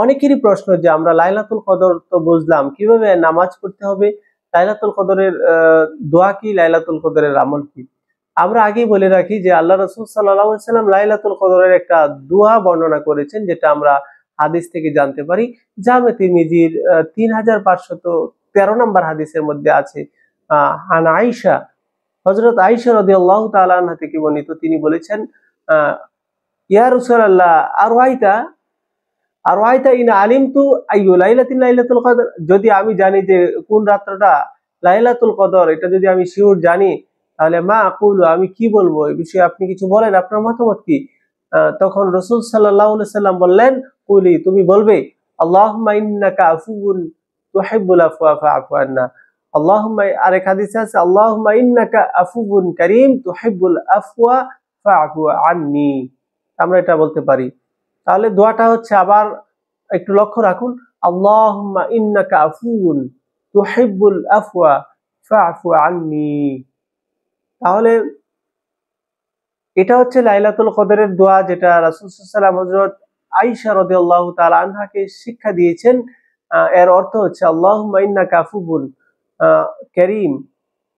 অনেকেরই প্রশ্ন যে আমরা লাইলাতুল কদর তো বুঝলাম, কিভাবে নামাজ পড়তে হবে, লাইলাতুল কদরের দোয়া কি, লাইলাতুল কদরের আমল কি? আমরা আগেই বলে রাখি যে আল্লাহ রাসূল সাল্লাল্লাহু আলাইহি ওয়াসাল্লাম লাইলাতুল কদরের একটা দোয়া বর্ণনা করেছেন, যেটা আমরা হাদিস থেকে জানতে পারি। জামে তিরমিজির 3513 নম্বর হাদিসের মধ্যে আছে। আন আয়েশা, হযরত আয়েশা রাদিয়াল্লাহু তাআলা আনহা থেকে বর্ণিত, তিনি বলেছেন, ইয়া রাসূলুল্লাহ আরওয়াইতা ইন আলিমতু আইয়ু লাইলাতিন লাইলাতুল কদর, যদি আমি জানি যে কোন রাত্রটা লাইলাতুল কদর, এটা যদি আমি শিওর জানি, তাহলে মা আকুলু, আমি কি বলবো, এই বিষয়ে আপনি কিছু বলেন, আপনার মতামত কি? তখন রাসূল সাল্লাল্লাহু আলাইহি সাল্লাম বললেন, কুলি, তুমি বলবে আল্লাহুম্মা ইন্নাকা আফুউন তুহিব্বুল আফওয়া ফাআফু আন্না। আল্লাহুম্মা, আরেক হাদিসে আছে আল্লাহুম্মা ইন্নাকা আফুউন কারীম তুহিব্বুল আফওয়া ফাআফু আন্নি। আমরা এটা বলতে পারি। তাহলে দোয়াটা হচ্ছে, আবার একটু লক্ষ্য রাখুন, আল্লাহুম্মা ইন্নাকা আফুউন তুহিব্বুল আফওয়া ফাআফু আন্নি। তাহলে এটা হচ্ছে লাইলাতুল কদরের দোয়া, যেটা রাসূল সাল্লাল্লাহু আলাইহি ওয়াসাল্লাম হযরত আয়েশা রাদিয়াল্লাহু তাআলা আনহাকে শিক্ষা দিয়েছেন। এর অর্থ হচ্ছে আল্লাহুম্মা ইন্নাকা আফুউন কারীম,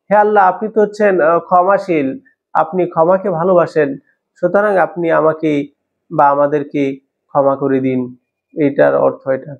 হে আল্লাহ, আপনি তো হচ্ছেন ক্ষমাশীল, আপনি ক্ষমাকে ভালোবাসেন, সুতরাং আপনি আমাকে বা আমাদেরকে ক্ষমা করে দিন। এটার অর্থ এটা।